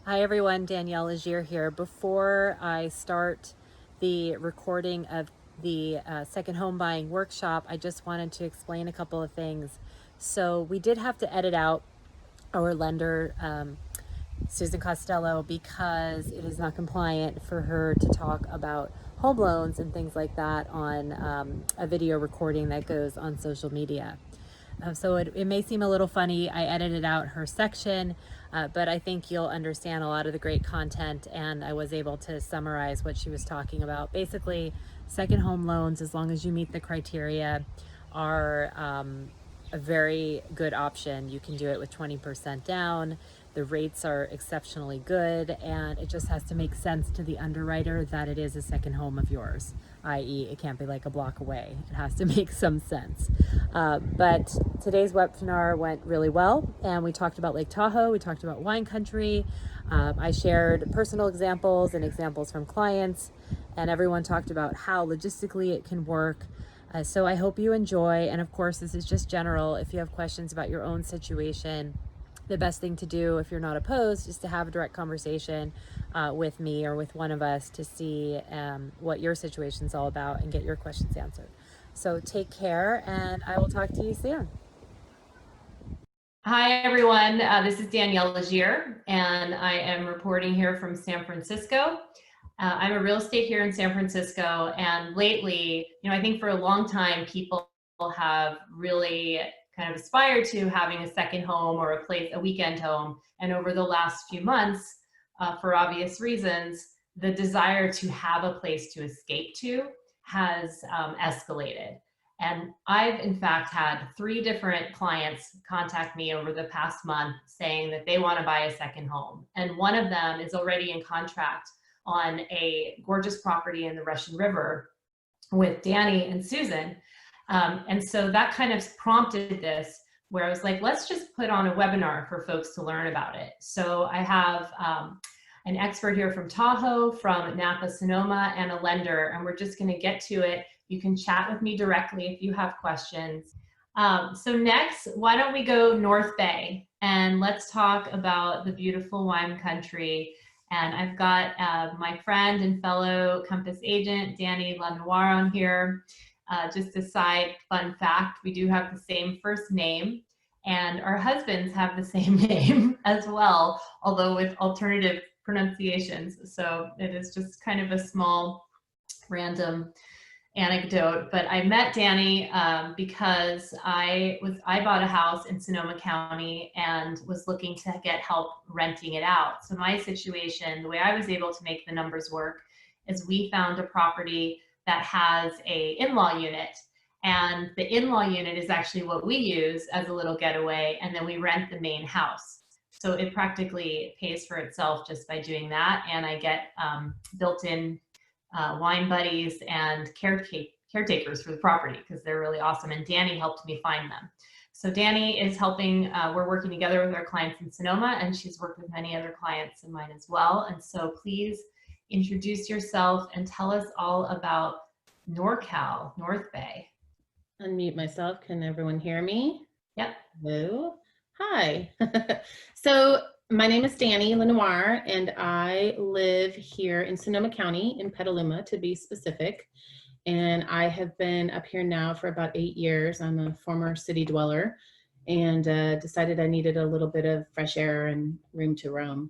Hi everyone, Danielle Lazier here. Before I start the recording of the second home buying workshop, I just wanted to explain a couple of things. So we did have to edit out our lender, Susan Costello, because it is not compliant for her to talk about home loans and things like that on a video recording that goes on social media. So it may seem a little funny. I edited out her section, but I think you'll understand a lot of the great content, and I was able to summarize what she was talking about. Basically, second home loans, as long as you meet the criteria, are a very good option. You can do it with 20% down. The rates are exceptionally good, and it just has to make sense to the underwriter that it is a second home of yours, i.e. it can't be like a block away. It has to make some sense. But today's webinar went really well, and we talked about Lake Tahoe, we talked about wine country, I shared personal examples and examples from clients, and everyone talked about how logistically it can work. So I hope you enjoy, and of course this is just general. If you have questions about your own situation, the best thing to do, if you're not opposed, is to have a direct conversation with me or with one of us to see what your situation's all about and get your questions answered. So take care, and I will talk to you soon. Hi, everyone. This is Danielle Lazier, and I am reporting here from San Francisco. I'm a real estate here in San Francisco, and lately, I think for a long time, people have really kind of aspired to having a second home or a weekend home. And over the last few months, for obvious reasons, the desire to have a place to escape to has escalated. And I've in fact had 3 different clients contact me over the past month saying that they want to buy a second home. And one of them is already in contract on a gorgeous property in the Russian River with Dani and Susan. And so that kind of prompted this, where I was like, let's just put on a webinar for folks to learn about it. So I have an expert here from Tahoe, from Napa, Sonoma, and a lender, and we're just going to get to it. You can chat with me directly if you have questions. So next, why don't we go North Bay, and let's talk about the beautiful wine country. And I've got my friend and fellow Compass agent, Dani La Noire, on here. Just a side fun fact, we do have the same first name, and our husbands have the same name as well, although with alternative pronunciations. So it is just kind of a small random anecdote. But I met Dani because I bought a house in Sonoma County and was looking to get help renting it out. So my situation, the way I was able to make the numbers work, is we found a property that has a in-law unit, and the in-law unit is actually what we use as a little getaway, and then we rent the main house. So it practically pays for itself just by doing that, and I get built-in wine buddies and caretakers for the property because they're really awesome, and Dani helped me find them. So Dani is helping, we're working together with our clients in Sonoma, and she's worked with many other clients of mine as well. And so please introduce yourself and tell us all about NorCal, North Bay. Unmute myself. Can everyone hear me? Yep. Hello. Hi. So my name is Dani La Noire, and I live here in Sonoma County, in Petaluma to be specific. And I have been up here now for about 8 years. I'm a former city dweller, and decided I needed a little bit of fresh air and room to roam.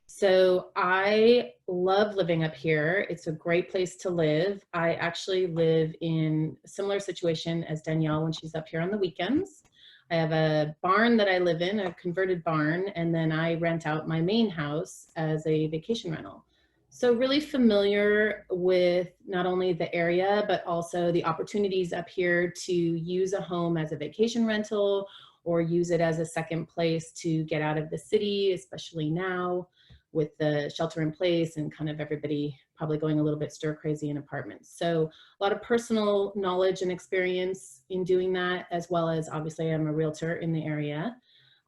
So I love living up here. It's a great place to live. I actually live in a similar situation as Danielle when she's up here on the weekends. I have a barn that I live in, a converted barn, and then I rent out my main house as a vacation rental. So really familiar with not only the area, but also the opportunities up here to use a home as a vacation rental or use it as a second place to get out of the city, especially now with the shelter in place and kind of everybody probably going a little bit stir crazy in apartments. So a lot of personal knowledge and experience in doing that, as well as obviously I'm a realtor in the area.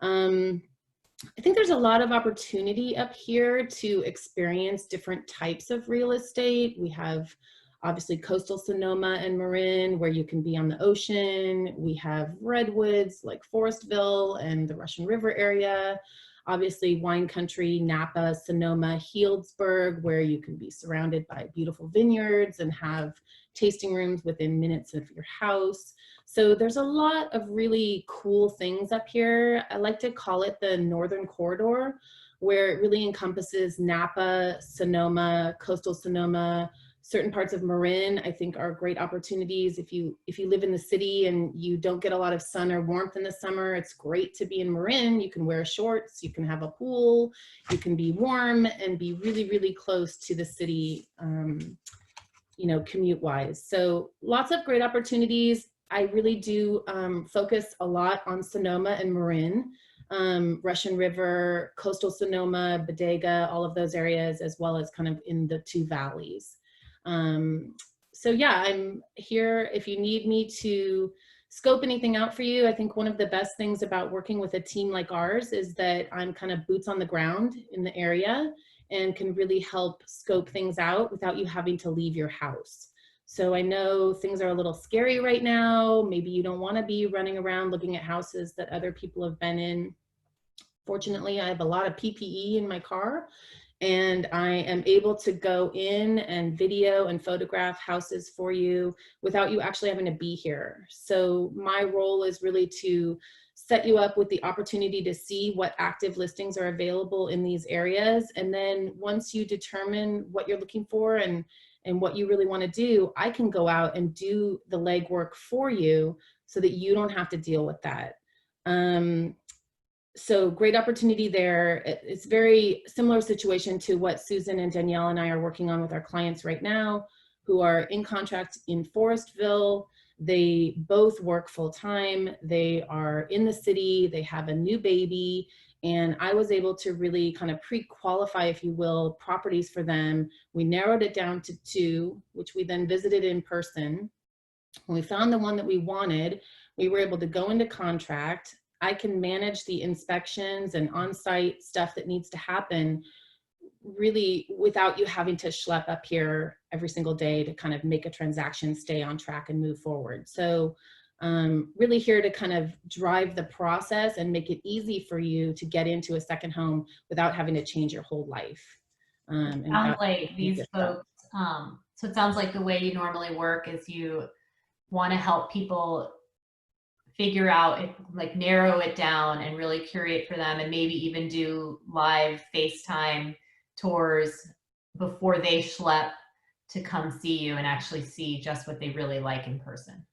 I think there's a lot of opportunity up here to experience different types of real estate. We have obviously coastal Sonoma and Marin, where you can be on the ocean. We have redwoods like Forestville and the Russian River area. obviously wine country, Napa, Sonoma, Healdsburg, where you can be surrounded by beautiful vineyards and have tasting rooms within minutes of your house. So there's a lot of really cool things up here. I like to call it the Northern Corridor, where it really encompasses Napa, Sonoma, coastal Sonoma, certain parts of Marin. I think are great opportunities. If you live in the city and you don't get a lot of sun or warmth in the summer, it's great to be in Marin. You can wear shorts, you can have a pool, you can be warm and be really, really close to the city, you know, commute wise. So lots of great opportunities. I really do focus a lot on Sonoma and Marin, Russian River, coastal Sonoma, Bodega, all of those areas, as well as kind of in the two valleys. So yeah, I'm here if you need me to scope anything out for you. I think one of the best things about working with a team like ours is that I'm kind of boots on the ground in the area and can really help scope things out without you having to leave your house. So I know things are a little scary right now. Maybe you don't want to be running around looking at houses that other people have been in. Fortunately, I have a lot of PPE in my car, and I am able to go in and video and photograph houses for you without you actually having to be here. So my role is really to set you up with the opportunity to see what active listings are available in these areas. And then once you determine what you're looking for and what you really want to do, I can go out and do the legwork for you so that you don't have to deal with that. So great opportunity there. It's very similar situation to what Susan and Danielle and I are working on with our clients right now, who are in contract in Forestville. They both work full time. They are in the city. They have a new baby. And I was able to really kind of pre-qualify, if you will, properties for them. We narrowed it down to 2, which we then visited in person. When we found the one that we wanted, we were able to go into contract. I can manage the inspections and on-site stuff that needs to happen really without you having to schlep up here every single day to kind of make a transaction stay on track and move forward. So really here to kind of drive the process and make it easy for you to get into a second home without having to change your whole life. Sounds like these folks, so it sounds like the way you normally work is you want to help people figure out, like narrow it down and really curate for them, and maybe even do live FaceTime tours before they schlep to come see you and actually see just what they really like in person.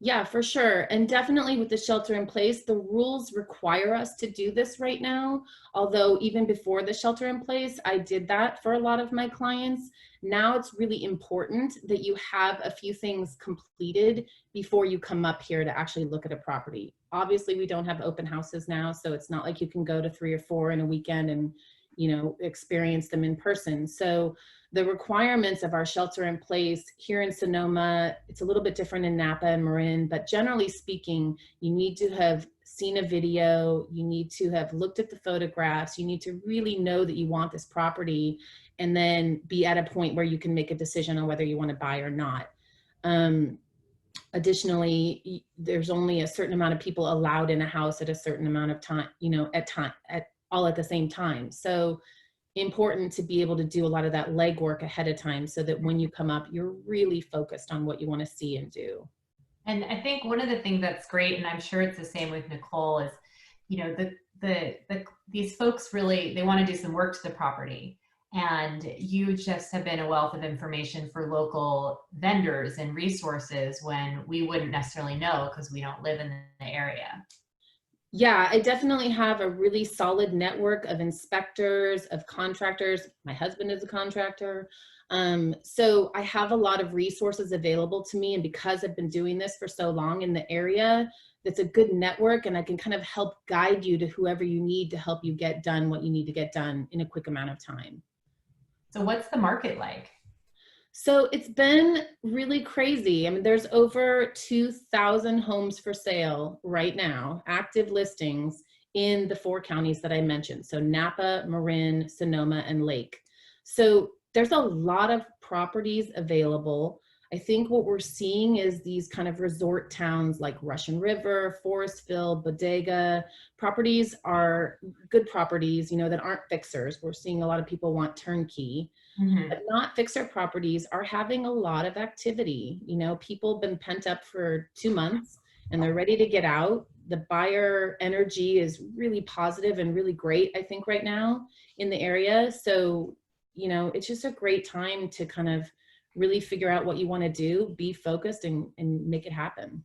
Yeah, for sure. And definitely with the shelter in place, the rules require us to do this right now. Although even before the shelter in place, I did that for a lot of my clients. Now it's really important that you have a few things completed before you come up here to actually look at a property. Obviously, we don't have open houses now, so it's not like you can go to 3 or 4 in a weekend and, you know, experience them in person. So the requirements of our shelter in place here in Sonoma, it's a little bit different in Napa and Marin, but generally speaking, you need to have seen a video, you need to have looked at the photographs, you need to really know that you want this property, and then be at a point where you can make a decision on whether you want to buy or not. Additionally, there's only a certain amount of people allowed in a house at a certain amount of time, you know, all at the same time. So important to be able to do a lot of that legwork ahead of time so that when you come up, you're really focused on what you want to see and do. And I think one of the things that's great, and I'm sure it's the same with Nicole, is, you know, these folks really, they want to do some work to the property. And you just have been a wealth of information for local vendors and resources when we wouldn't necessarily know because we don't live in the area. Yeah, I definitely have a really solid network of inspectors, of contractors. My husband is a contractor. So I have a lot of resources available to me. And because I've been doing this for so long in the area, that's a good network, and I can kind of help guide you to whoever you need to help you get done what you need to get done in a quick amount of time. So what's the market like? So it's been really crazy. I mean, there's over 2,000 homes for sale right now, active listings in the 4 counties that I mentioned. So Napa, Marin, Sonoma, and Lake. So there's a lot of properties available. I think what we're seeing is these kind of resort towns like Russian River, Forestville, Bodega. Properties are good properties, you know, that aren't fixers. We're seeing a lot of people want turnkey, Mhm. but not fixer properties are having a lot of activity. You know, people have been pent up for 2 months and they're ready to get out. The buyer energy is really positive and really great, I think, right now in the area. So, you know, it's just a great time to kind of really figure out what you want to do, be focused, and make it happen.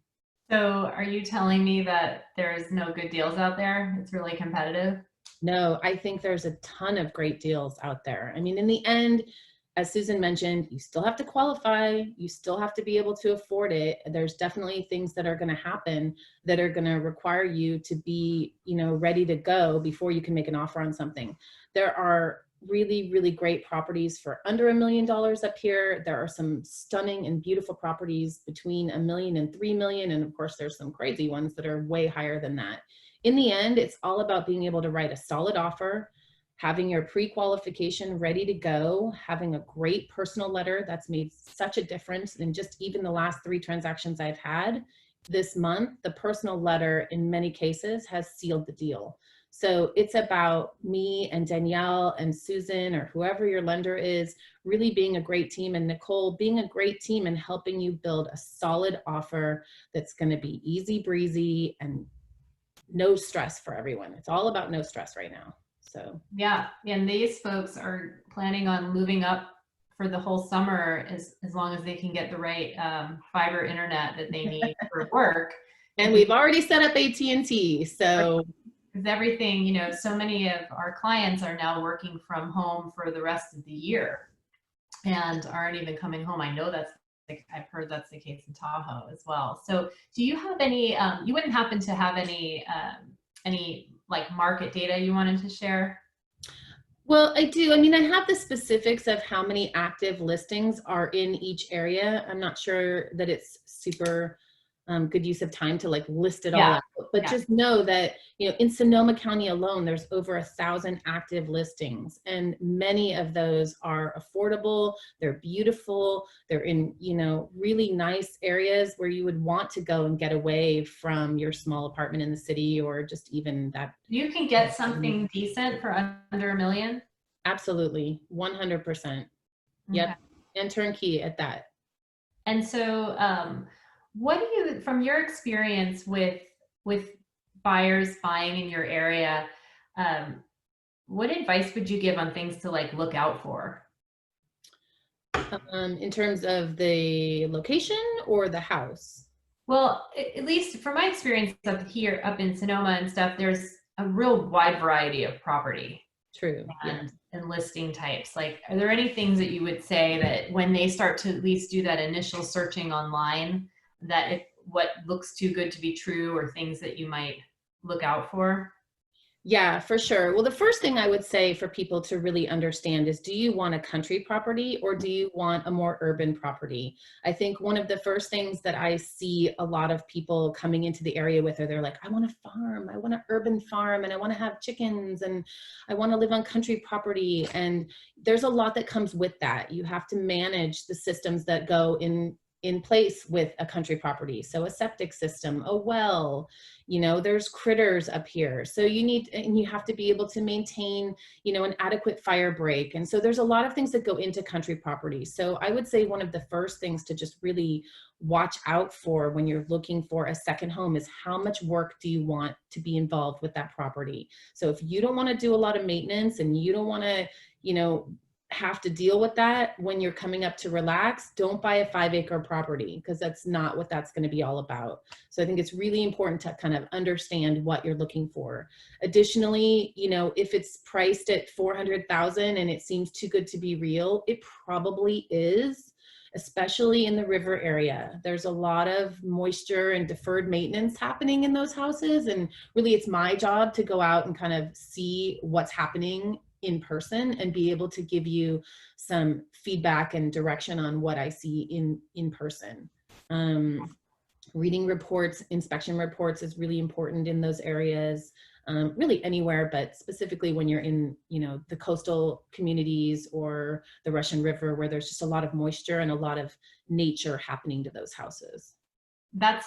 So are you telling me that there's no good deals out there? It's really competitive? No, I think there's a ton of great deals out there. I mean, in the end, as Susan mentioned, you still have to qualify, you still have to be able to afford it. There's definitely things that are going to happen that are going to require you to be, you know, ready to go before you can make an offer on something. There are really, really great properties for under $1 million up here. There are some stunning and beautiful properties between $1 million and $3 million. And of course, there's some crazy ones that are way higher than that. In the end, it's all about being able to write a solid offer, having your pre-qualification ready to go, having a great personal letter. That's made such a difference in just even the last 3 transactions I've had this month. The personal letter in many cases has sealed the deal. So it's about me and Danielle and Susan or whoever your lender is really being a great team, and Nicole being a great team and helping you build a solid offer that's going to be easy breezy and no stress for everyone. It's all about no stress right now. So Yeah, and these folks are planning on moving up for the whole summer as long as they can get the right fiber internet that they need for work. and we've already set up AT&T. So Because everything, you know, so many of our clients are now working from home for the rest of the year and aren't even coming home. I know that's, like, I've heard that's the case in Tahoe as well. So do you have any, you wouldn't happen to have any like market data you wanted to share? well, I do. I mean, I have the specifics of how many active listings are in each area. I'm not sure that it's super good use of time to like list it all Yeah, out, but yeah. just know that, you know, in Sonoma County alone, there's over 1,000 active listings, and many of those are affordable. They're beautiful. They're in, you know, really nice areas where you would want to go and get away from your small apartment in the city, or just even that. You can get something decent for under $1 million. Absolutely. 100%. Okay. Yep. And turnkey at that. And so, what do you, from your experience with buyers buying in your area, um, what advice would you give on things to like look out for? In terms of the location or the house? Well, at least from my experience up here, up in Sonoma and stuff, there's a real wide variety of property True. Yeah. and listing types. Like, are there any things that you would say that when they start to at least do that initial searching online, that if what looks too good to be true, or things that you might look out for? Yeah, for sure. Well, the first thing I would say for people to really understand is, do you want a country property or do you want a more urban property? I think one of the first things that I see a lot of people coming into the area with are they're like, I want a farm, I want an urban farm, and I want to have chickens, and I want to live on country property. And there's a lot that comes with that. You have to manage the systems that go in place with a country property. So a septic system, a well, you know, there's critters up here. So you need, and you have to be able to maintain, you know, an adequate fire break. And so there's a lot of things that go into country property. So I would say one of the first things to just really watch out for when you're looking for a second home is, how much work do you want to be involved with that property? So if you don't want to do a lot of maintenance and you don't want to, you know, have to deal with that when you're coming up to relax, don't buy a 5-acre property, because that's not what that's going to be all about. So I think it's really important to kind of understand what you're looking for. Additionally, you know, if it's priced at $400,000 and it seems too good to be real, it probably is, especially in the river area. There's a lot of moisture and deferred maintenance happening in those houses. And really, it's my job to go out and kind of see what's happening in person and be able to give you some feedback and direction on what I see in person. Reading reports, inspection reports is really important in those areas, really anywhere, but specifically when you're in, the coastal communities or the Russian River, where there's just a lot of moisture and a lot of nature happening to those houses. That's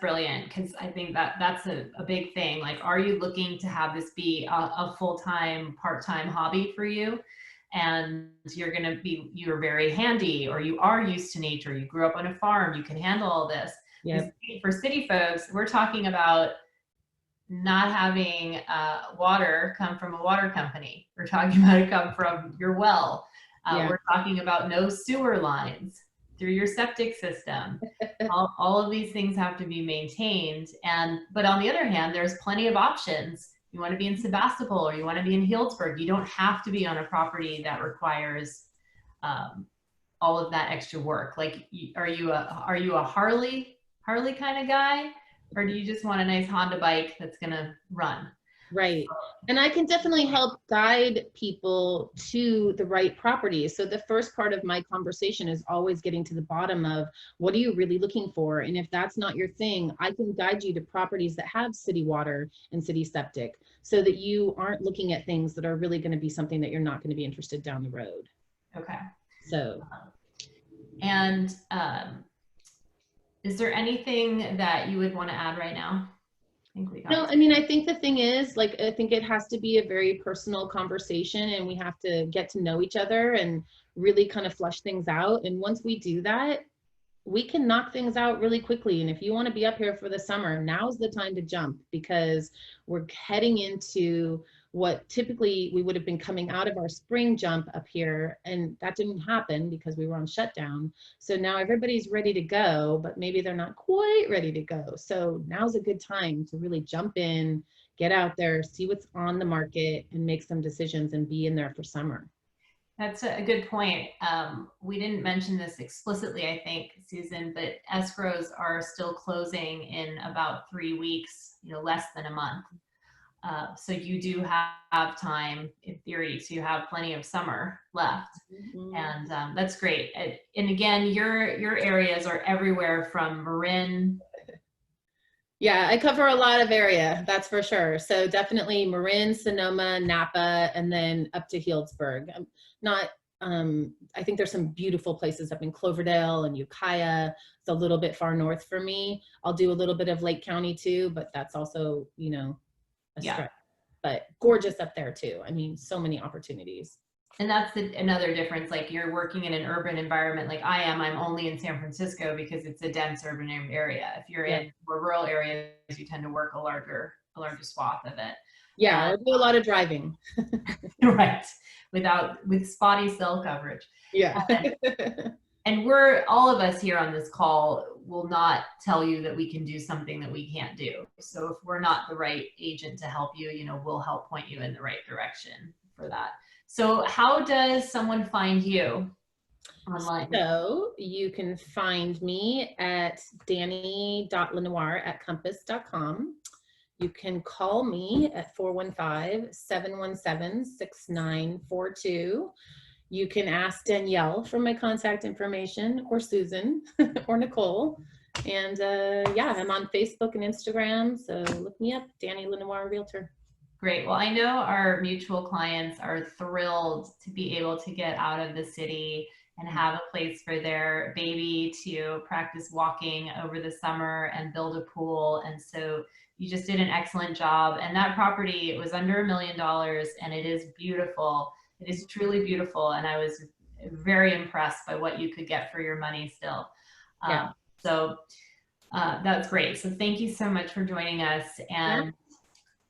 brilliant, because I think that's a big thing. Like, are you looking to have this be a full-time, part-time hobby for you? And you're very handy, or you are used to nature, you grew up on a farm, you can handle all this. Yep. For city folks, we're talking about not having water come from a water company. We're talking about it come from your well. Yeah. We're talking about no sewer lines through your septic system. all of these things have to be maintained. But on the other hand, there's plenty of options. You want to be in Sebastopol or you want to be in Healdsburg. You don't have to be on a property that requires all of that extra work. Like, are you a Harley kind of guy, or do you just want a nice Honda bike that's gonna run? Right. And I can definitely help guide people to the right properties. So the first part of my conversation is always getting to the bottom of what are you really looking for? And if that's not your thing, I can guide you to properties that have city water and city septic, so that you aren't looking at things that are really going to be something that you're not going to be interested down the road. Okay. So. And is there anything that you would want to add right now? No, I mean, I think the thing is, like, I think it has to be a very personal conversation, and we have to get to know each other and really kind of flush things out. And once we do that, we can knock things out really quickly. And if you want to be up here for the summer, now's the time to jump, because we're heading into what typically we would have been coming out of our spring jump up here, and that didn't happen because we were on shutdown. So now everybody's ready to go, but maybe they're not quite ready to go. So now's a good time to really jump in, get out there, see what's on the market, and make some decisions and be in there for summer. That's a good point. We didn't mention this explicitly, I think, Susan, but escrows are still closing in about 3 weeks, less than a month. So you do have time, in theory, to have plenty of summer left. Mm-hmm. And that's great. And again, your areas are everywhere from Marin. Yeah, I cover a lot of area, that's for sure. So definitely Marin, Sonoma, Napa, and then up to Healdsburg. I think there's some beautiful places up in Cloverdale and Ukiah. It's a little bit far north for me. I'll do a little bit of Lake County too, but that's also, a stretch. But gorgeous up there too. I mean, so many opportunities. And that's another difference. Like, you're working in an urban environment like I am. I'm only in San Francisco because it's a dense urban area. If you're in more rural areas, you tend to work a larger swath of it. Yeah, I do a lot of driving. Right. With spotty cell coverage. Yeah. And all of us here on this call will not tell you that we can do something that we can't do. So if we're not the right agent to help you, we'll help point you in the right direction for that. So how does someone find you online? So you can find me at Dani.LaNoire@compass.com. You can call me at 415-717-6942. You can ask Danielle for my contact information, or Susan, or Nicole. And yeah, I'm on Facebook and Instagram, so look me up, Dani La Noire Realtor. Great. Well, I know our mutual clients are thrilled to be able to get out of the city and have a place for their baby to practice walking over the summer and build a pool. And so you just did an excellent job. And that property was under $1 million, and it is beautiful. It is truly beautiful. And I was very impressed by what you could get for your money still. Yeah. So that's great. So thank you so much for joining us. And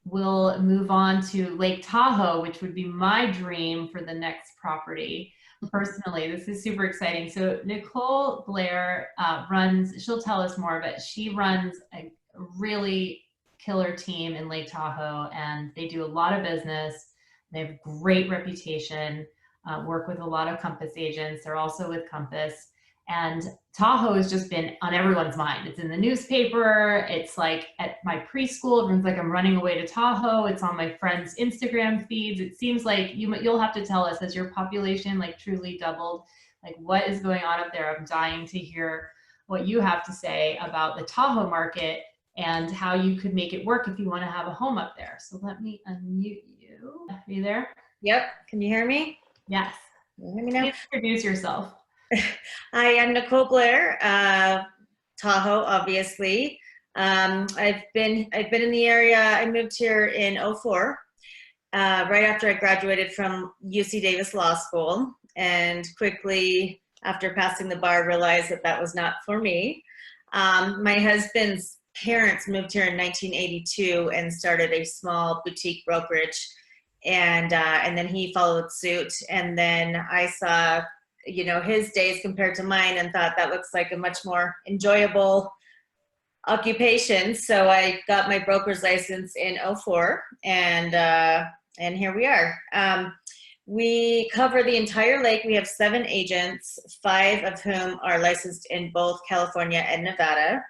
we'll move on to Lake Tahoe, which would be my dream for the next property. Personally, this is super exciting. So Nicole Blair she'll tell us more, but she runs a really killer team in Lake Tahoe, and they do a lot of business. They have great reputation, work with a lot of Compass agents. They're also with Compass. And Tahoe has just been on everyone's mind. It's in the newspaper. It's like at my preschool, everyone's like, I'm running away to Tahoe. It's on my friends' Instagram feeds. It seems like you'll have to tell us, as your population like truly doubled, like what is going on up there? I'm dying to hear what you have to say about the Tahoe market and how you could make it work if you want to have a home up there. So let me unmute you. Are you there? Yep. Can you hear me? Yes. Can you hear me now? Please introduce yourself. Hi, I'm Nicole Blair, Tahoe, obviously. I've been in the area. I moved here in 04, right after I graduated from UC Davis Law School, and quickly after passing the bar realized that that was not for me. My husband's parents moved here in 1982 and started a small boutique brokerage, and then he followed suit, and then I saw his days compared to mine and thought that looks like a much more enjoyable occupation. So I got my broker's license in 04, and here we are. We cover the entire lake. We have 7 agents, 5 of whom are licensed in both California and Nevada.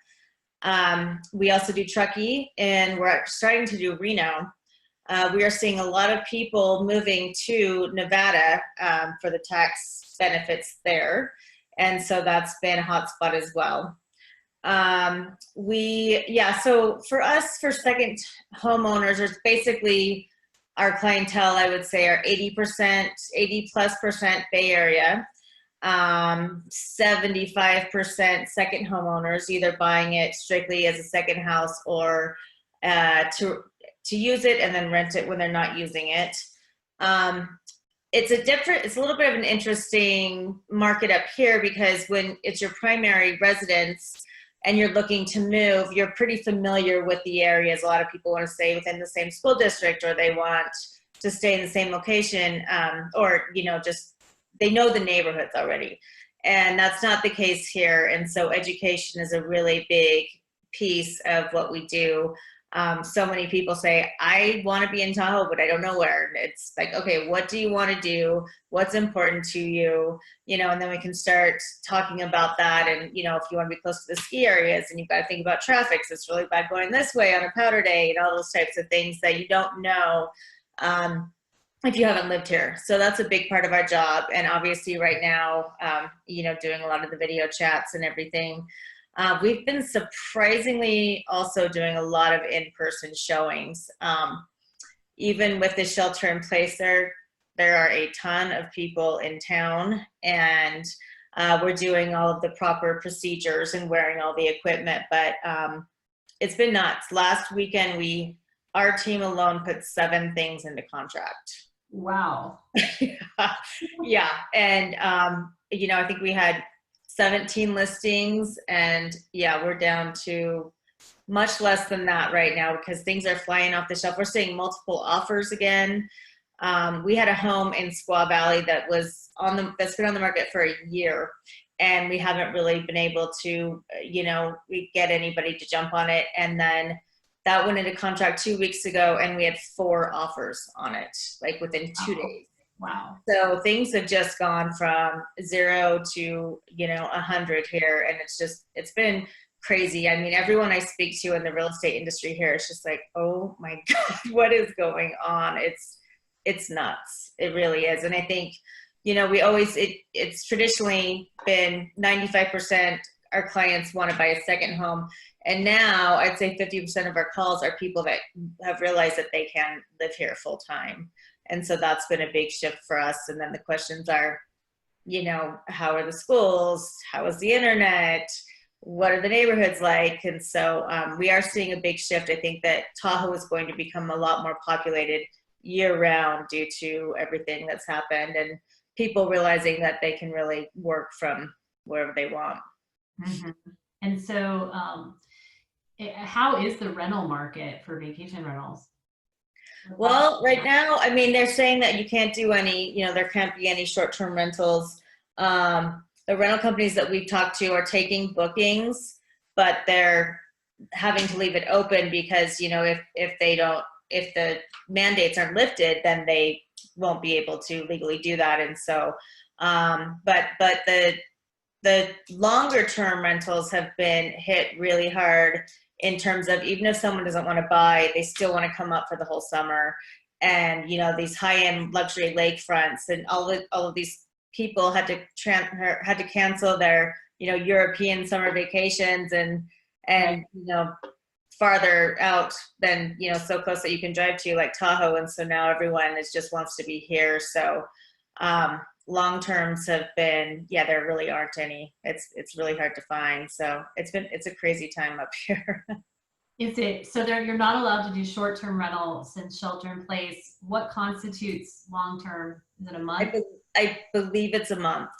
We also do Truckee, and we're starting to do Reno. We are seeing a lot of people moving to Nevada for the tax benefits there, and so that's been a hot spot as well. So for us, for second homeowners, there's basically our clientele, I would say, are 80%, 80+% Bay Area, 75% second homeowners, either buying it strictly as a second house or to use it and then rent it when they're not using it. It's a little bit of an interesting market up here, because when it's your primary residence and you're looking to move, you're pretty familiar with the areas. A lot of people want to stay within the same school district, or they want to stay in the same location, or just they know the neighborhoods already. And that's not the case here. And so education is a really big piece of what we do. So many people say, I want to be in Tahoe, but I don't know where. It's like, okay, what do you want to do? What's important to you? And then we can start talking about that. And, if you want to be close to the ski areas, and you've got to think about traffic, so it's really bad going this way on a powder day, and all those types of things that you don't know if you haven't lived here. So that's a big part of our job. And obviously right now, doing a lot of the video chats and everything. We've been surprisingly also doing a lot of in-person showings. Even with the shelter in place, there are a ton of people in town, and we're doing all of the proper procedures and wearing all the equipment, but it's been nuts. Last weekend, our team alone put 7 things into contract. Wow. Yeah. And, I think we had 17 listings, and we're down to much less than that right now, because things are flying off the shelf. We're seeing multiple offers again. We had a home in Squaw Valley that's been on the market for a year, and we haven't really been able to, we get anybody to jump on it. And then that went into contract 2 weeks ago, and we had 4 offers on it, like within 2 days. Wow. So things have just gone from 0 to 100 here, and it's been crazy. I mean, everyone I speak to in the real estate industry here is just like, oh my God, what is going on? It's nuts. It really is. And I think it's traditionally been 95% our clients want to buy a second home, and now I'd say 50% of our calls are people that have realized that they can live here full time. And so that's been a big shift for us. And then the questions are, how are the schools? How is the internet? What are the neighborhoods like? And so we are seeing a big shift. I think that Tahoe is going to become a lot more populated year round due to everything that's happened, and people realizing that they can really work from wherever they want. Mm-hmm. And so how is the rental market for vacation rentals? Well, right now, I mean, they're saying that you can't do any, there can't be any short-term rentals. The rental companies that we've talked to are taking bookings, but they're having to leave it open because, if the mandates aren't lifted, then they won't be able to legally do that. And so, but the longer-term rentals have been hit really hard, in terms of, even if someone doesn't want to buy, they still want to come up for the whole summer. And, these high-end luxury lakefronts, and all of these people had to cancel their European summer vacations and Right. farther out than, so close that you can drive to, like Tahoe. And so now everyone just wants to be here. So long terms have been, there really aren't any. It's really hard to find. So it's a crazy time up here. Is it, so there, you're not allowed to do short-term rental since shelter in place. What constitutes long-term? Is it a month? I believe it's a month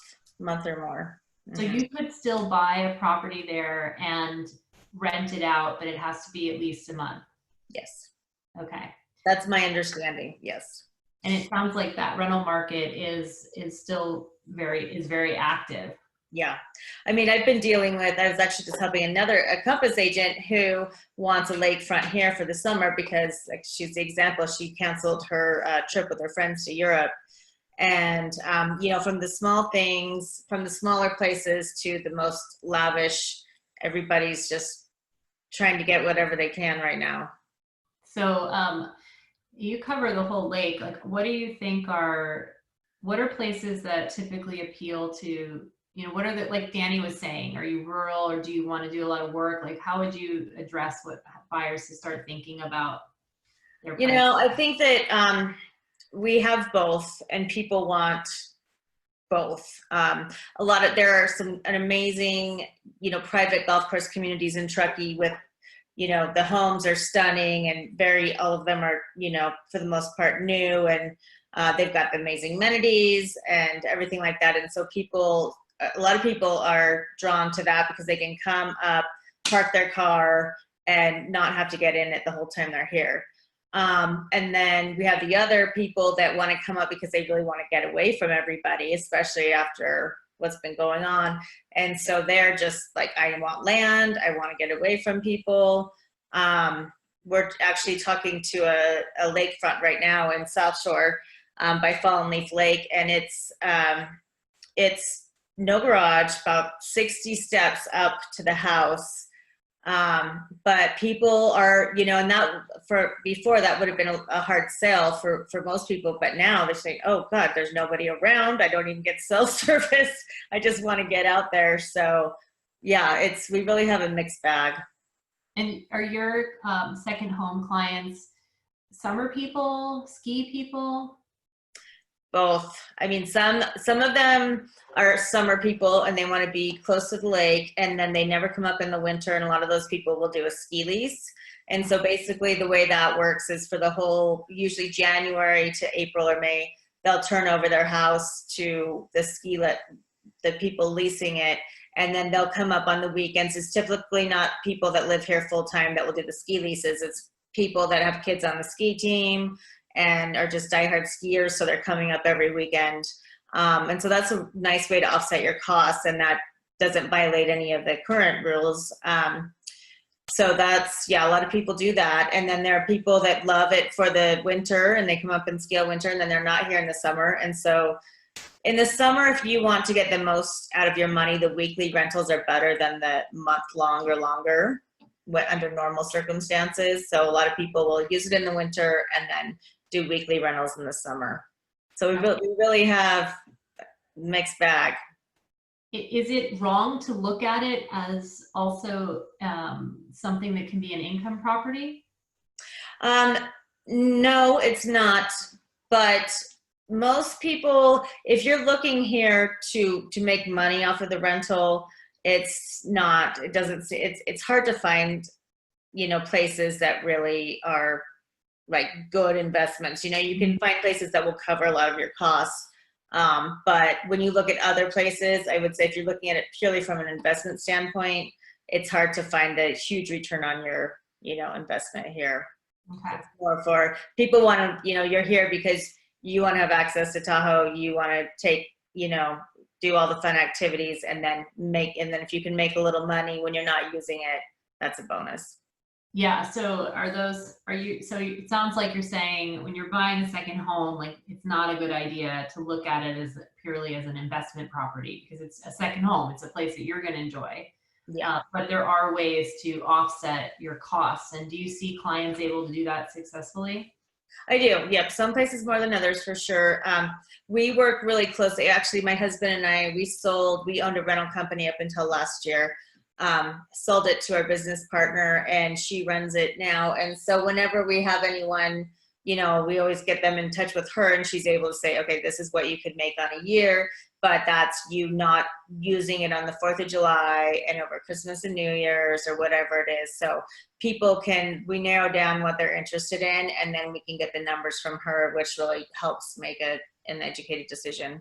or more. So you could still buy a property there and rent it out, but it has to be at least a month. Yes. Okay. That's my understanding. Yes. And it sounds like that rental market is still very active. Yeah. I mean, I've been dealing with, I was actually just helping a Compass agent who wants a lakefront here for the summer because, like, she's the example, she canceled her trip with her friends to Europe. And, from the small things, from the smaller places to the most lavish, everybody's just trying to get whatever they can right now. So you cover the whole lake. Like, what do you think what are places that typically appeal to, what are like Dani was saying, are you rural or do you want to do a lot of work? Like, how would you address what buyers to start thinking about their price? I think that we have both and people want both. There are an amazing, private golf course communities in Truckee with, the homes are stunning and all of them are, for the most part new, and they've got amazing amenities and everything like that. And so a lot of people are drawn to that because they can come up, park their car and not have to get in it the whole time they're here. And then we have the other people that want to come up because they really want to get away from everybody, especially after what's been going on. And so they're just like, I want land. I want to get away from people. We're actually talking to a lakefront right now in South Shore by Fallen Leaf Lake. And it's no garage, about 60 steps up to the house. But people are, and before that would have been a hard sell for most people, but now they're saying, oh God, there's nobody around. I don't even get cell service. I just want to get out there. So yeah, we really have a mixed bag. And are your second home clients summer people, ski people? Both. I mean, some of them are summer people and they want to be close to the lake, and then they never come up in the winter, and a lot of those people will do a ski lease. And so basically the way that works is for the whole, usually January to April or May, they'll turn over their house to the people leasing it, and then they'll come up on the weekends. It's typically not people that live here full time that will do the ski leases. It's people that have kids on the ski team and are just diehard skiers, so they're coming up every weekend. And so that's a nice way to offset your costs, and that doesn't violate any of the current rules. So that's, a lot of people do that. And then there are people that love it for the winter and they come up and ski all winter, and then they're not here in the summer. And so in the summer, if you want to get the most out of your money, the weekly rentals are better than the month-long or longer under normal circumstances. So a lot of people will use it in the winter and then do weekly rentals in the summer. So we really have mixed bag. Is it wrong to look at it as also something that can be an income property? No, it's not. But most people, if you're looking here to make money off of the rental, it's not. It's hard to find, places that really are like good investments. You can find places that will cover a lot of your costs. But when you look at other places, I would say if you're looking at it purely from an investment standpoint, it's hard to find a huge return on your, investment here. Okay. It's more for people want to, you're here because you want to have access to Tahoe. You want to take, do all the fun activities and then if you can make a little money when you're not using it, that's a bonus. Yeah. So so it sounds like you're saying when you're buying a second home, like it's not a good idea to look at it as purely as an investment property because it's a second home. It's a place that you're going to enjoy. Yeah. But there are ways to offset your costs. And do you see clients able to do that successfully? I do. Yep. Some places more than others for sure. We work really closely. Actually, my husband and I, we owned a rental company up until last year. Sold it to our business partner and she runs it now. And so whenever we have anyone, we always get them in touch with her and she's able to say, okay, this is what you could make on a year, but that's you not using it on the 4th of July and over Christmas and New Year's or whatever it is. So we narrow down what they're interested in and then we can get the numbers from her, which really helps make an educated decision.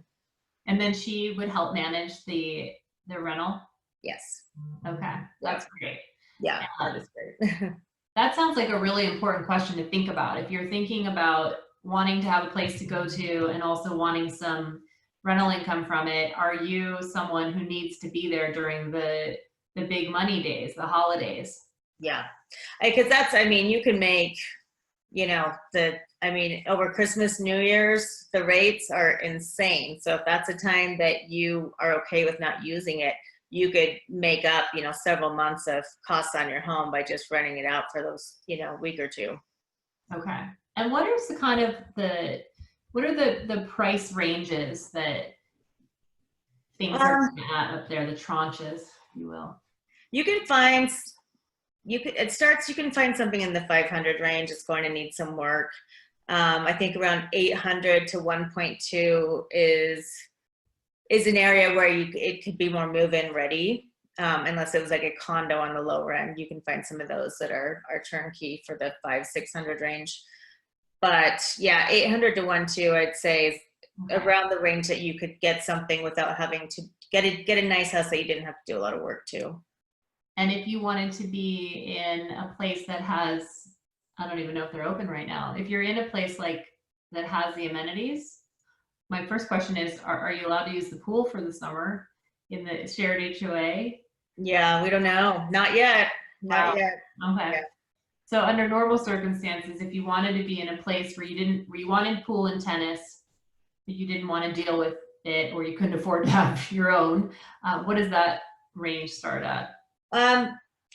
And then she would help manage the rental? Yes. Okay, that's great. Yeah, that is great. That sounds like a really important question to think about. If you're thinking about wanting to have a place to go to and also wanting some rental income from it, are you someone who needs to be there during the big money days, the holidays? Yeah, because you can make, over Christmas, New Year's, the rates are insane. So if that's a time that you are okay with not using it, you could make up, several months of costs on your home by just renting it out for those, week or two. Okay. And what is the kind of what are the price ranges that things are at up there, the tranches, if you will? You can find something in the 500 range. It's going to need some work. I think around 800 to 1.2 is an area where it could be more move-in ready, unless it was like a condo on the lower end. You can find some of those that are turnkey for the 500-600 range. But yeah, 800 to 1.2, I'd say is around the range that you could get something without having to get a nice house that you didn't have to do a lot of work to. And if you wanted to be in a place that has, I don't even know if they're open right now. If you're in a place like that has the amenities, my first question is, are you allowed to use the pool for the summer in the shared HOA? Yeah, we don't know. Not yet. Not yet. Okay. Yeah. So under normal circumstances, if you wanted to be in a place where you wanted pool and tennis, but you didn't want to deal with it, or you couldn't afford to have your own, what does that range start at?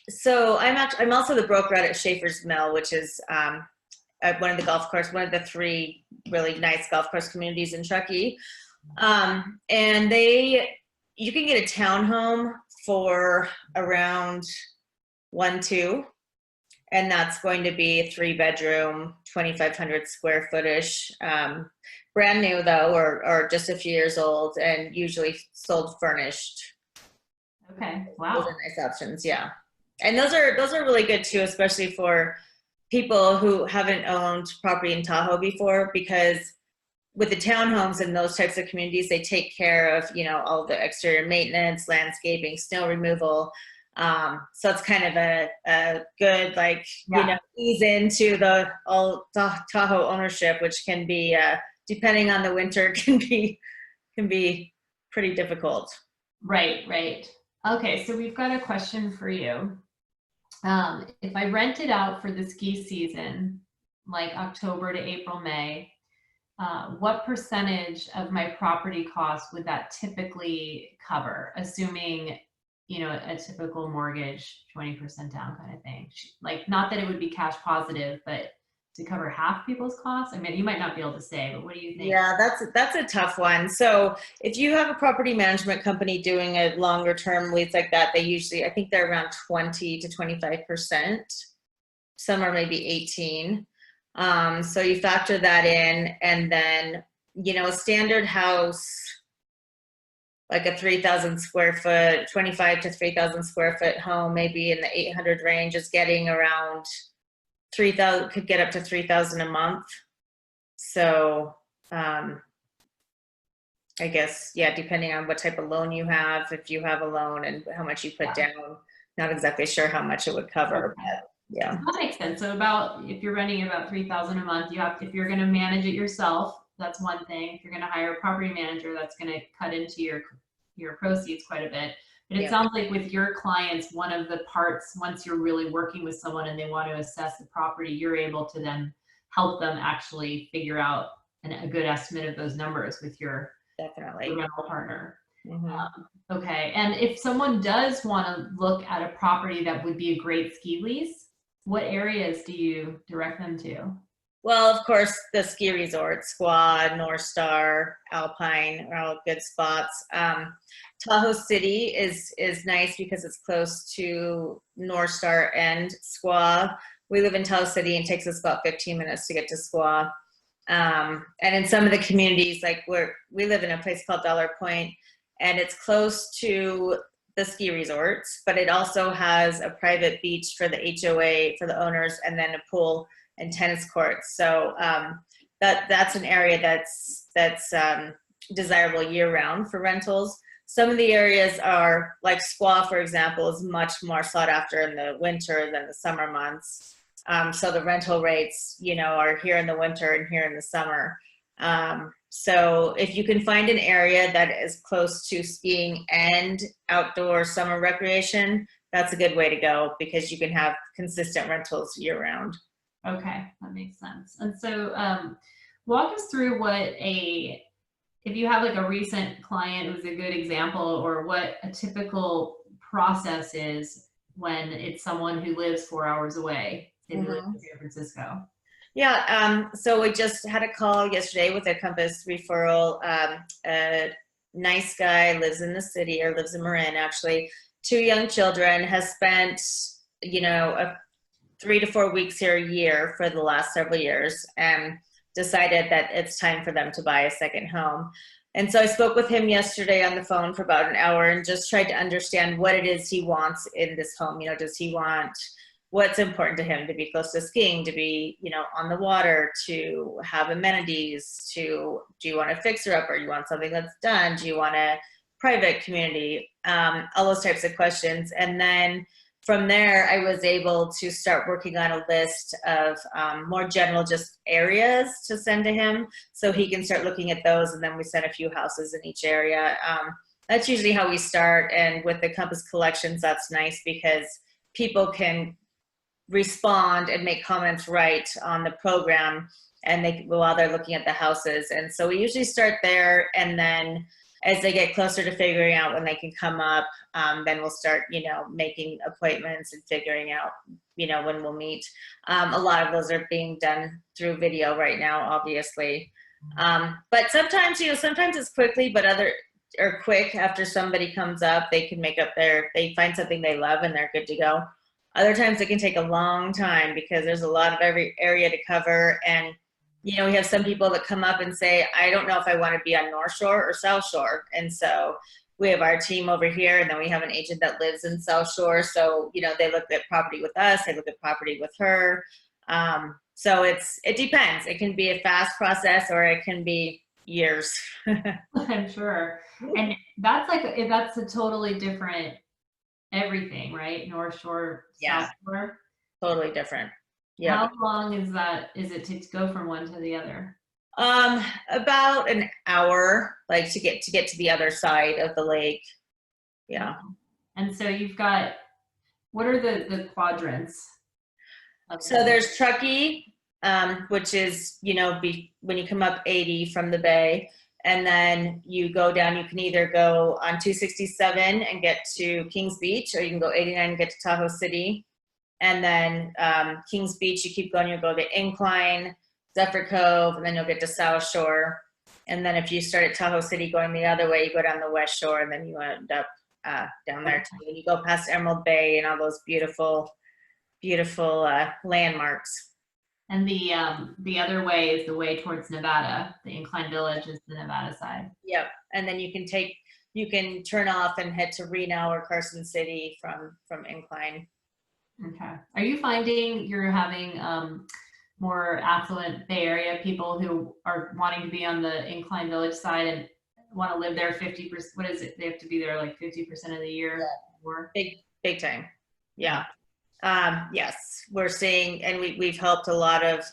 So I'm also the broker out at Schaefer's Mill, which is one of the 3 really nice golf course communities in Truckee. And you can get a townhome for around 1.2, and that's going to be a 3-bedroom, 2,500 square footish, brand new though, or just a few years old, and usually sold furnished. Okay, wow. Those are nice options, yeah. And those are really good too, especially for people who haven't owned property in Tahoe before, because with the townhomes and those types of communities, they take care of, all the exterior maintenance, landscaping, snow removal. So it's kind of a good, ease into the Tahoe ownership, which can be, depending on the winter, can be pretty difficult. Right. Okay, so we've got a question for you. If I rent it out for the ski season, like October to April, May, what percentage of my property costs would that typically cover, assuming, a typical mortgage, 20% down kind of thing? Like, not that it would be cash positive, but to cover half people's costs? I mean, you might not be able to say, but what do you think? Yeah, that's a tough one. So if you have a property management company doing a longer term lease like that, they usually, I think they're around 20 to 25%. Some are maybe 18. So you factor that in, and then, a standard house, like a 3,000 square foot, 25 to 3,000 square foot home, maybe in the 800 range, is getting around 3,000, could get up to 3,000 a month. So, I guess, yeah, depending on what type of loan you have, if you have a loan and how much you put down, not exactly sure how much it would cover, but yeah. That makes sense. So if you're renting about 3,000 a month, if you're going to manage it yourself, that's one thing. If you're going to hire a property manager, that's going to cut into your proceeds quite a bit. But it sounds like with your clients, one of the parts, once you're really working with someone and they want to assess the property, you're able to then help them actually figure out a good estimate of those numbers with your rental partner. Mm-hmm. Okay. And if someone does want to look at a property that would be a great ski lease, what areas do you direct them to? Well, of course, the ski resorts, Squaw, North Star, Alpine are all good spots. Tahoe City is nice because it's close to North Star and Squaw. We live in Tahoe City and it takes us about 15 minutes to get to Squaw. And in some of the communities, like we live in a place called Dollar Point, and it's close to the ski resorts, but it also has a private beach for the HOA, for the owners, and then a pool and tennis courts. So that's an area that's desirable year round for rentals. Some of the areas are like Squaw, for example, is much more sought after in the winter than the summer months. So the rental rates, you know, are here in the winter and here in the summer. So if you can find an area that is close to skiing and outdoor summer recreation, that's a good way to go because you can have consistent rentals year round. Okay, that makes sense. And so walk us through if you have like a recent client who's a good example, or what a typical process is when it's someone who lives 4 hours away, say they live in San Francisco. Yeah, so we just had a call yesterday with a Compass referral. A nice guy lives in the city, or lives in Marin actually, 2 young children, has spent, you know, 3 to 4 weeks here a year for the last several years, and decided that it's time for them to buy a second home. And so I spoke with him yesterday on the phone for about an hour and just tried to understand what it is he wants in this home. You know, does he want, what's important to him? To be close to skiing, to be, you know, on the water, to have amenities, do you want a fixer-upper? You want something that's done? Do you want a private community? All those types of questions. And then from there, I was able to start working on a list of more general just areas to send to him so he can start looking at those, and then we sent a few houses in each area. That's usually how we start, and with the Compass collections, that's nice because people can respond and make comments right on the program, and while they're looking at the houses. And so we usually start there, and then as they get closer to figuring out when they can come up, then we'll start, you know, making appointments and figuring out, you know, when we'll meet. A lot of those are being done through video right now, obviously. But sometimes, you know, sometimes it's quickly, but quick after somebody comes up, they can they find something they love and they're good to go. Other times it can take a long time because there's a lot of every area to cover. And you know, we have some people that come up and say, I don't know if I want to be on North Shore or South Shore. And so we have our team over here, and then we have an agent that lives in South Shore. So, you know, they look at property with us, they look at property with her. So it depends. It can be a fast process or it can be years. I'm sure. And that's a totally different everything, right? North Shore, Yeah. South Shore. Totally different. Yeah. How long is it to go from one to the other? About an hour, like to get to the other side of the lake. Yeah. And so you've got, what are the quadrants? So there's Truckee, which is, you know, when you come up 80 from the bay, and then you go down, you can either go on 267 and get to Kings Beach, or you can go 89 and get to Tahoe City. And then Kings Beach, you keep going, you'll go to Incline, Zephyr Cove, and then you'll get to South Shore. And then if you start at Tahoe City going the other way, you go down the West Shore, and then you end up down there too. And you go past Emerald Bay and all those beautiful, beautiful landmarks. And the other way is the way towards Nevada. The Incline Village is the Nevada side. Yep. And then you can turn off and head to Reno or Carson City from Incline. Okay. Are you finding you're having more affluent Bay Area people who are wanting to be on the Incline Village side and want to live there 50%? What is it? They have to be there like 50% of the year. Yeah. Or? Big time. Yeah. Yes, we're seeing, and we've helped a lot of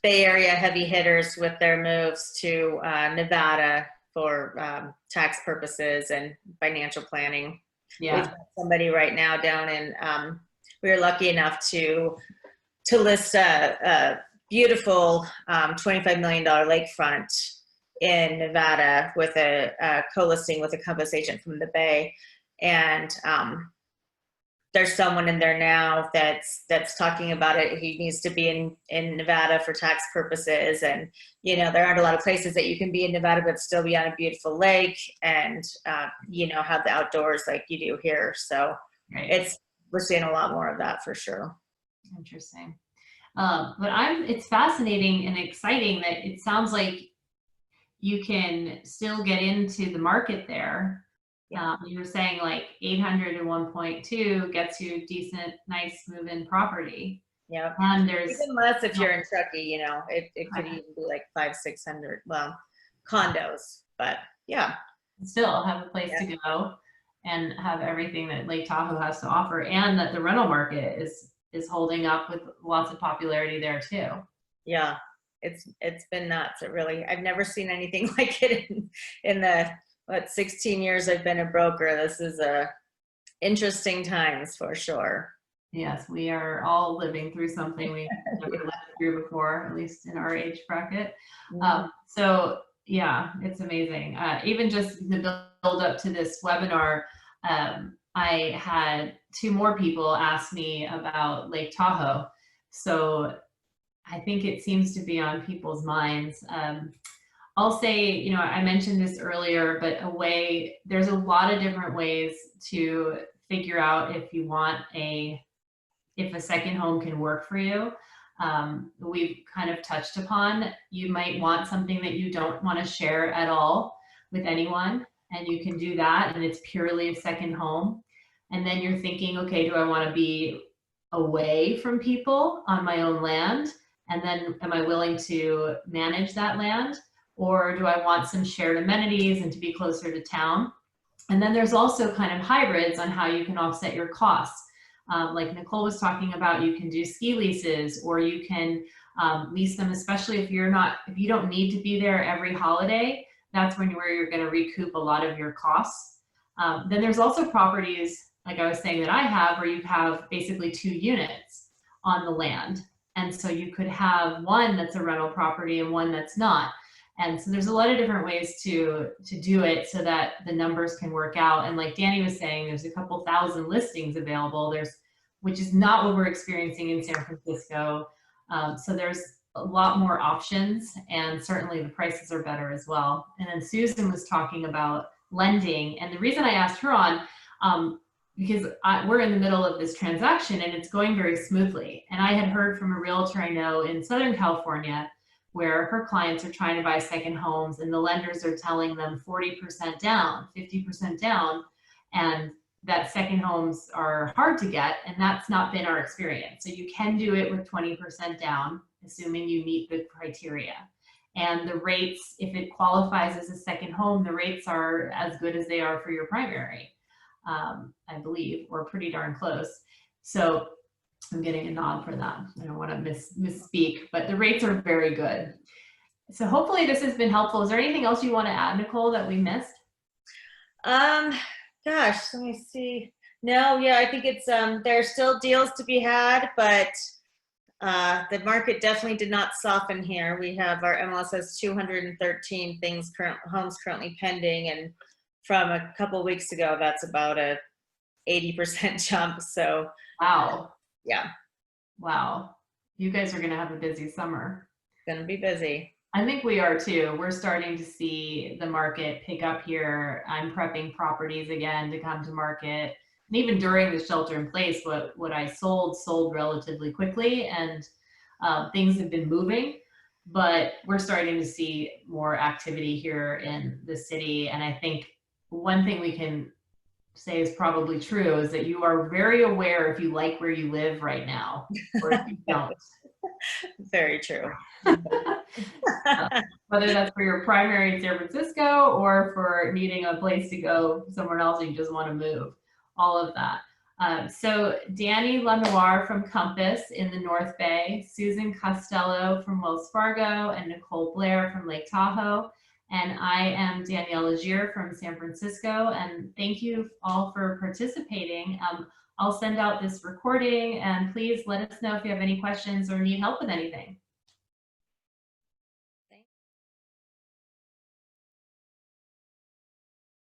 Bay Area heavy hitters with their moves to Nevada for tax purposes and financial planning. Yeah. We've got somebody right now down in, we were lucky enough to list a beautiful $25 million lakefront in Nevada with a co-listing with a Compass agent from the Bay. And there's someone in there now that's talking about it. He needs to be in Nevada for tax purposes. And, there aren't a lot of places that you can be in Nevada, but still be on a beautiful lake and, have the outdoors like you do here. So Right. we're seeing a lot more of that for sure. Interesting. But it's fascinating and exciting that it sounds like you can still get into the market there. Yeah. You were saying like 800 to 1.2 gets you decent, nice move-in property. Yeah. And there's even less if you're in Truckee, it could even be like 500-600, well, condos, but yeah. Still have a place to go and have everything that Lake Tahoe has to offer, and that the rental market is holding up with lots of popularity there too. Yeah, it's been nuts. I've never seen anything like it in the 16 years I've been a broker. This is interesting times for sure. Yes, we are all living through something we've never lived through before, at least in our age bracket. So yeah, it's amazing. Even just the build up to this webinar, I had 2 more people ask me about Lake Tahoe. So I think it seems to be on people's minds. I'll say, I mentioned this earlier, but there's a lot of different ways to figure out if you want if a second home can work for you. We've kind of touched upon, you might want something that you don't want to share at all with anyone, and you can do that, and it's purely a second home. And then you're thinking, okay, do I want to be away from people on my own land? And then am I willing to manage that land? Or do I want some shared amenities and to be closer to town? And then there's also kind of hybrids on how you can offset your costs. Like Nicole was talking about, you can do ski leases, or you can lease them, especially if you don't need to be there every holiday. That's where you're going to recoup a lot of your costs. Then there's also properties, like I was saying, that I have, where you have basically 2 units on the land. And so you could have one that's a rental property and one that's not. And so there's a lot of different ways to do it so that the numbers can work out. And like Dani was saying, there's a couple thousand listings available, which is not what we're experiencing in San Francisco. So there's a lot more options, and certainly the prices are better as well. And then Susan was talking about lending. And the reason I asked her on, because we're in the middle of this transaction and it's going very smoothly. And I had heard from a realtor I know in Southern California, where her clients are trying to buy second homes and the lenders are telling them 40% down, 50% down, and that second homes are hard to get, and that's not been our experience. So you can do it with 20% down, assuming you meet the criteria. And the rates, if it qualifies as a second home, the rates are as good as they are for your primary, I believe, or pretty darn close. So I'm getting a nod for that. I don't want to misspeak, but the rates are very good. So hopefully this has been helpful. Is there anything else you want to add, Nicole, that we missed? Gosh, let me see. No, yeah, I think it's there are still deals to be had, but the market definitely did not soften here. We have our MLS has 213 homes currently pending, and from a couple weeks ago, that's about a 80% jump. So wow. Yeah. Wow. You guys are going to have a busy summer. Going to be busy. I think we are too. We're starting to see the market pick up here. I'm prepping properties again to come to market. And even during the shelter in place, what I sold relatively quickly, and things have been moving, but we're starting to see more activity here in the city. And I think one thing we can say is probably true is that you are very aware if you like where you live right now, or if you don't. Very true. Whether that's for your primary in San Francisco or for needing a place to go somewhere else and you just want to move, all of that. So Dani La Noire from Compass in the North Bay, Susan Costello from Wells Fargo, and Nicole Blair from Lake Tahoe. And I am Danielle Lazier from San Francisco, and thank you all for participating. I'll send out this recording, and please let us know if you have any questions or need help with anything.